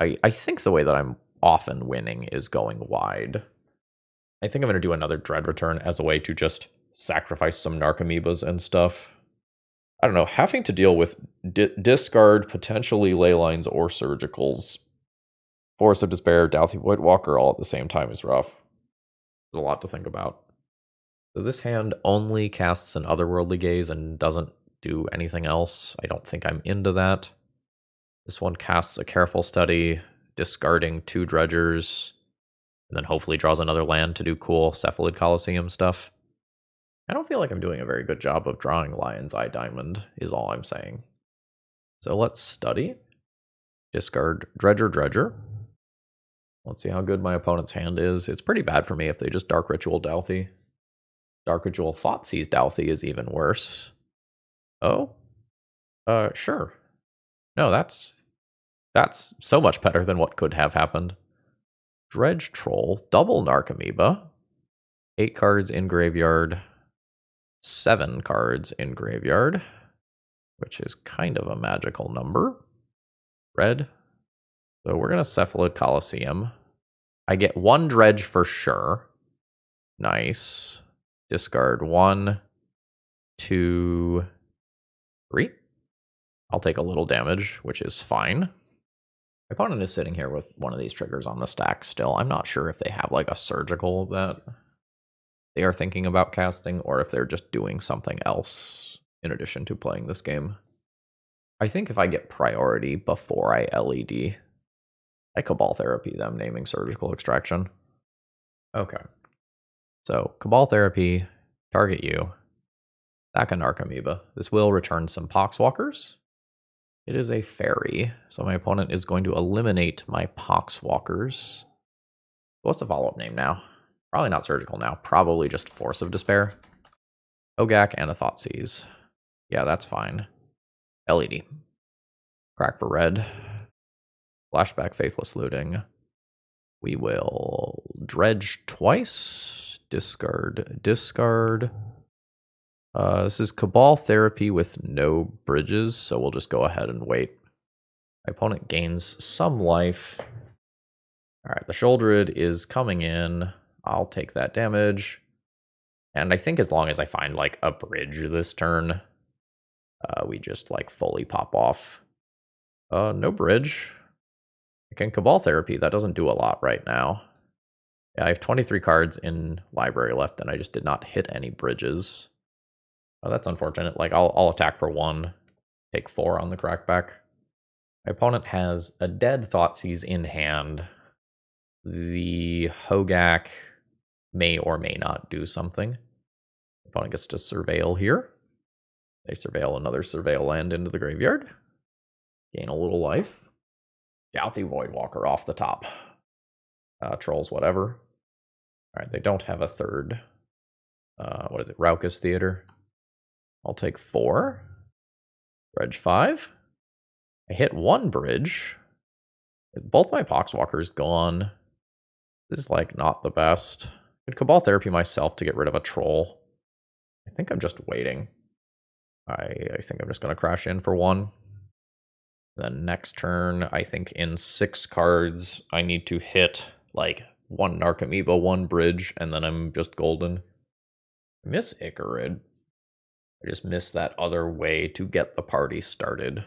I think the way that I'm often winning is going wide. I think I'm going to do another Dread Return as a way to just sacrifice some Narcomoebas and stuff. I don't know, having to deal with discard potentially Leylines or Surgicals, Force of Despair, Douthie Voidwalker all at the same time is rough. There's a lot to think about. So this hand only casts an Otherworldly Gaze and doesn't do anything else. I don't think I'm into that. This one casts a Careful Study, discarding 2 Dredgers, and then hopefully draws another land to do cool Cephalid Coliseum stuff. I don't feel like I'm doing a very good job of drawing Lion's Eye Diamond, is all I'm saying. So let's study. Discard Dredger. Let's see how good my opponent's hand is. It's pretty bad for me if they just Dark Ritual Douthie. Dark Ritual Thoughtseize Douthie is even worse. Oh? Sure. No, that's so much better than what could have happened. Dredge Troll, double Narcomoeba. 8 cards in graveyard. 7 cards in graveyard, which is kind of a magical number. Red. So we're going to Cephalid Coliseum. I get 1 Dredge for sure. Nice. Discard 1, 2, 3. I'll take a little damage, which is fine. My opponent is sitting here with one of these triggers on the stack still. I'm not sure if they have like a Surgical that they are thinking about casting, or if they're just doing something else in addition to playing this game. I think if I get priority before I LED, I Cabal Therapy them, naming Surgical Extraction. Okay. So, Cabal Therapy, target you. Sack a Narcomoeba. This will return some Poxwalkers. It is a fairy, so my opponent is going to eliminate my Poxwalkers. What's the follow-up name now? Probably not Surgical now. Probably just Force of Despair. Ogak and a Thoughtseize. Yeah, that's fine. LED. Crack for red. Flashback Faithless Looting. We will Dredge twice. Discard. This is Cabal Therapy with no bridges, so we'll just go ahead and wait. My opponent gains some life. Alright, the Shouldered is coming in. I'll take that damage. And I think as long as I find like a bridge this turn, we just like fully pop off. No bridge. I can Cabal Therapy. That doesn't do a lot right now. Yeah, I have 23 cards in library left, and I just did not hit any bridges. Oh, that's unfortunate. Like, I'll attack for 1, take 4 on the crackback. My opponent has a dead Thoughtseize in hand. The Hogak may or may not do something. Opponent gets to Surveil here. They Surveil another Surveil land into the graveyard. Gain a little life. Douthie Voidwalker off the top. Trolls, whatever. Alright, they don't have a third. What is it? Raucous Theater. I'll take 4. Dredge 5. I hit 1 bridge. Both my Poxwalkers gone. This is like not the best. I could Cabal Therapy myself to get rid of a troll. I think I'm just waiting. I think I'm just going to crash in for 1. Then next turn, I think in 6 cards, I need to hit like 1 Narcomoeba, 1 bridge, and then I'm just golden. I miss Icarid. I just miss that other way to get the party started.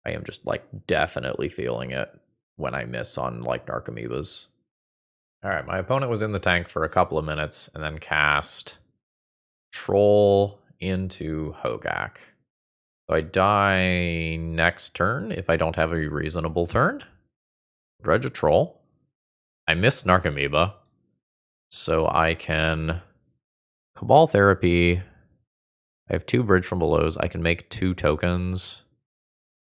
I am just like definitely feeling it when I miss on like Narcomoebas. Alright, my opponent was in the tank for a couple of minutes and then cast Troll into Hogak. So I die next turn if I don't have a reasonable turn. Dredge a Troll. I miss Narcomoeba. So I can Cabal Therapy. I have 2 Bridge from Belows. I can make 2 tokens.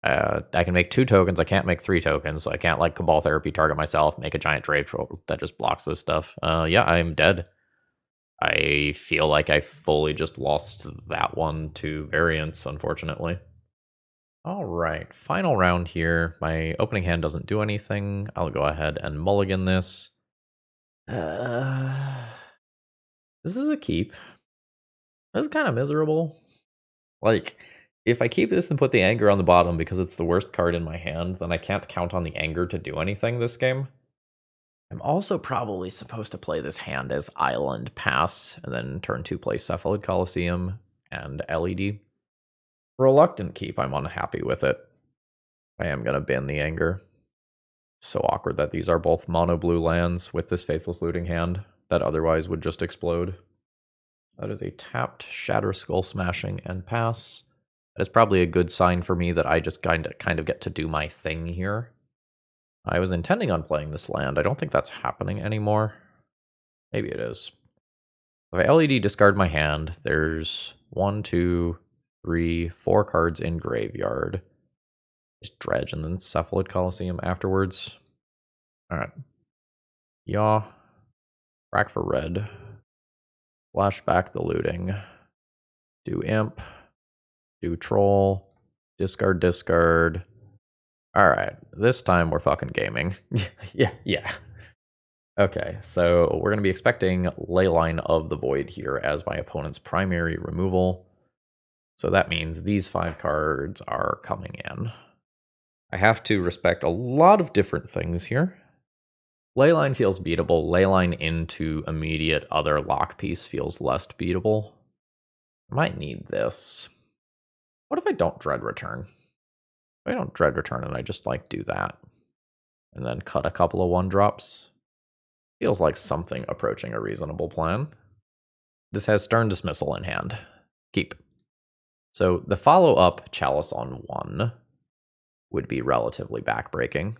I can make 2 tokens. I can't make 3 tokens. So I can't like Cabal Therapy target myself, make a giant Grave Troll that just blocks this stuff. Yeah, I'm dead. I feel like I fully just lost that one to variance, unfortunately. All right, final round here. My opening hand doesn't do anything. I'll go ahead and mulligan this. This is a keep. This is kind of miserable. Like, if I keep this and put the anger on the bottom because it's the worst card in my hand, then I can't count on the anger to do anything this game. I'm also probably supposed to play this hand as Island Pass, and then turn 2 play Cephalid Coliseum and LED. Reluctant keep, I'm unhappy with it. I am going to bin the anger. It's so awkward that these are both mono blue lands with this Faithless Looting hand that otherwise would just explode. That is a tapped Shatter Skull Smashing and pass. That is probably a good sign for me that I just kind of get to do my thing here. I was intending on playing this land. I don't think that's happening anymore. Maybe it is. If I LED discard my hand, there's 1, 2, 3, 4 cards in graveyard. Just Dredge and then Cephalid Coliseum afterwards. Alright. Yaw. Rack for red. Flash back the looting. Do Imp. Do Troll. Discard. Alright, this time we're fucking gaming. Yeah. Okay, so we're going to be expecting Leyline of the Void here as my opponent's primary removal. So that means these 5 cards are coming in. I have to respect a lot of different things here. Leyline feels beatable. Leyline into immediate other lock piece feels less beatable. I might need this. What if I don't Dread Return? If I don't Dread Return and I just like do that. And then cut a couple of 1-drops. Feels like something approaching a reasonable plan. This has Stern Dismissal in hand. Keep. So the follow-up Chalice on 1 would be relatively backbreaking.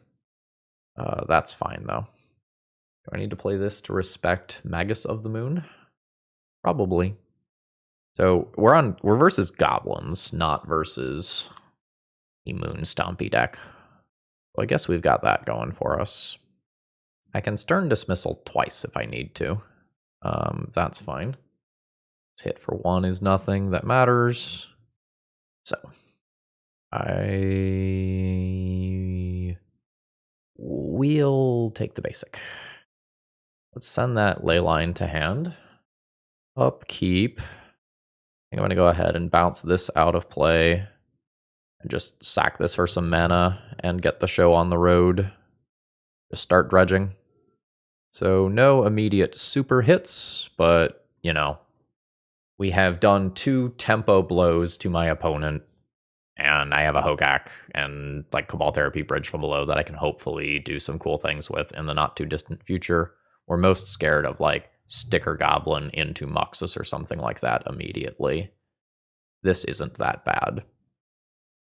That's fine, though. Do I need to play this to respect Magus of the Moon? Probably. So we're versus goblins, not versus a Moon Stompy deck. Well, I guess we've got that going for us. I can Stern Dismissal twice if I need to. That's fine. This hit for 1 is nothing that matters. So I will take the basic. Let's send that Leyline to hand. Upkeep. I think I'm going to go ahead and bounce this out of play and just sack this for some mana and get the show on the road. Just start dredging. So no immediate super hits, but, you know, we have done 2 tempo blows to my opponent, and I have a Hogak and like Cabal Therapy Bridge from below that I can hopefully do some cool things with in the not too distant future. We're most scared of like Sticker Goblin into Muxus or something like that immediately. This isn't that bad.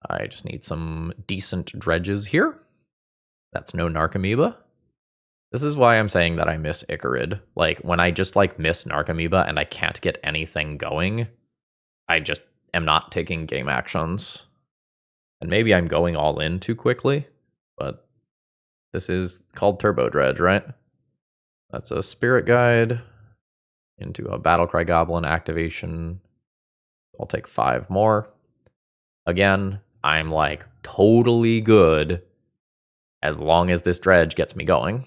I just need some decent dredges here. That's no Narcomoeba. This is why I'm saying that I miss Icarid. Like, when I just, like, miss Narcomoeba and I can't get anything going, I just am not taking game actions. And maybe I'm going all in too quickly, but this is called Turbo Dredge, right? That's a Spirit Guide into a Battlecry Goblin activation. I'll take 5 more. Again, I'm, like, totally good as long as this Dredge gets me going.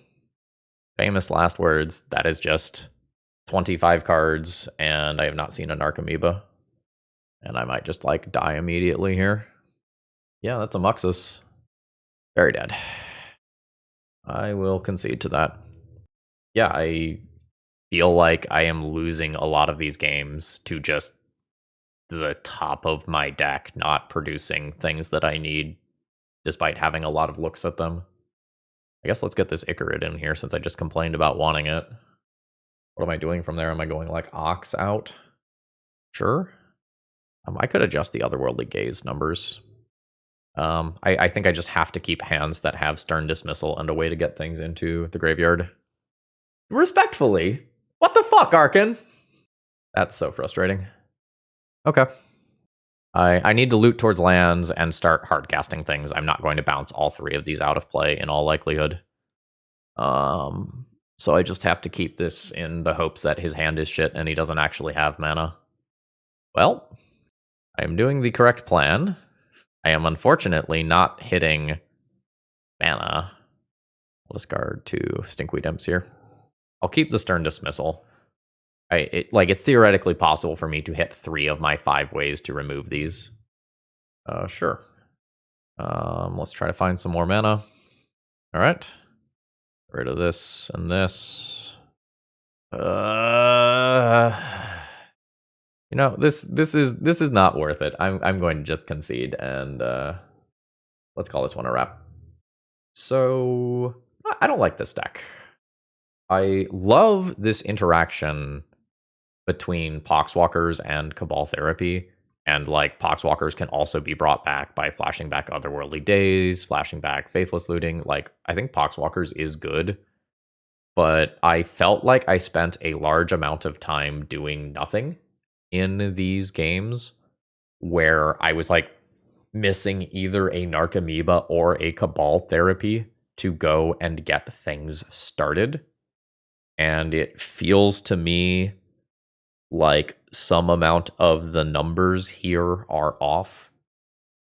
Famous last words, that is just 25 cards, and I have not seen a Narcomoeba. And I might just, like, die immediately here. Yeah, that's a Muxus. Very dead. I will concede to that. Yeah, I feel like I am losing a lot of these games to just the top of my deck not producing things that I need, despite having a lot of looks at them. I guess let's get this Icarid in here since I just complained about wanting it. What am I doing from there? Am I going like Ox out? Sure. I could adjust the Otherworldly Gaze numbers. I think I just have to keep hands that have Stern Dismissal and a way to get things into the graveyard. Respectfully. What the fuck, Arkin? That's so frustrating. Okay. I need to loot towards lands and start hardcasting things. I'm not going to bounce all 3 of these out of play in all likelihood. So I just have to keep this in the hopes that his hand is shit and he doesn't actually have mana. Well, I am doing the correct plan. I am unfortunately not hitting mana. I'll discard 2 Stinkweed Imps here. I'll keep the Stern Dismissal. It's theoretically possible for me to hit 3 of my 5 ways to remove these. Sure. Let's try to find some more mana. All right. Get rid of this and this. You know, this is not worth it. I'm going to just concede and let's call this one a wrap. So I don't like this deck. I love this interaction between Poxwalkers and Cabal Therapy. And like Poxwalkers can also be brought back by flashing back Otherworldly Days, flashing back Faithless Looting. Like, I think Poxwalkers is good, but I felt like I spent a large amount of time doing nothing in these games where I was like missing either a Narcomoeba or a Cabal Therapy to go and get things started. And it feels to me like some amount of the numbers here are off.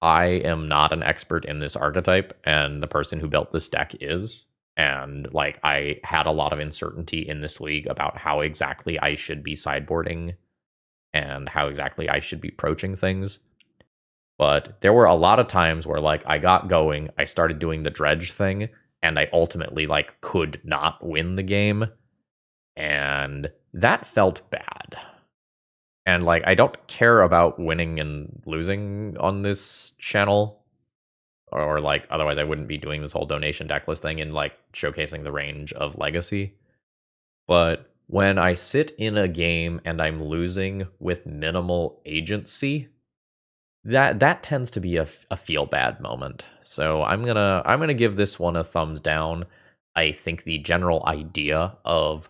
I am not an expert in this archetype, and the person who built this deck is. And like, I had a lot of uncertainty in this league about how exactly I should be sideboarding and how exactly I should be approaching things. But there were a lot of times where like I got going, I started doing the Dredge thing, and I ultimately like could not win the game. And that felt bad. And like, I don't care about winning and losing on this channel, or like, otherwise I wouldn't be doing this whole donation decklist thing and like showcasing the range of Legacy. But when I sit in a game and I'm losing with minimal agency, that tends to be a feel bad moment. So I'm gonna give this one a thumbs down. I think the general idea of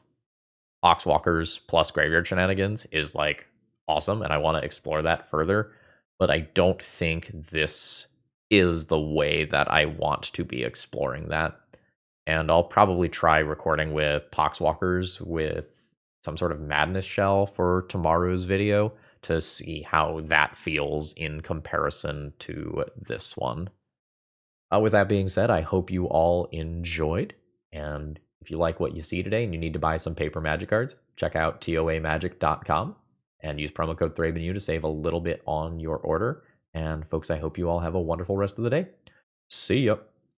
Poxwalkers plus Graveyard Shenanigans is like awesome, and I want to explore that further, but I don't think this is the way that I want to be exploring that. And I'll probably try recording with Poxwalkers with some sort of Madness Shell for tomorrow's video to see how that feels in comparison to this one. With that being said, I hope you all enjoyed, and if you like what you see today and you need to buy some paper Magic cards, check out toamagic.com and use promo code ThrabenU to save a little bit on your order. And folks, I hope you all have a wonderful rest of the day. See ya.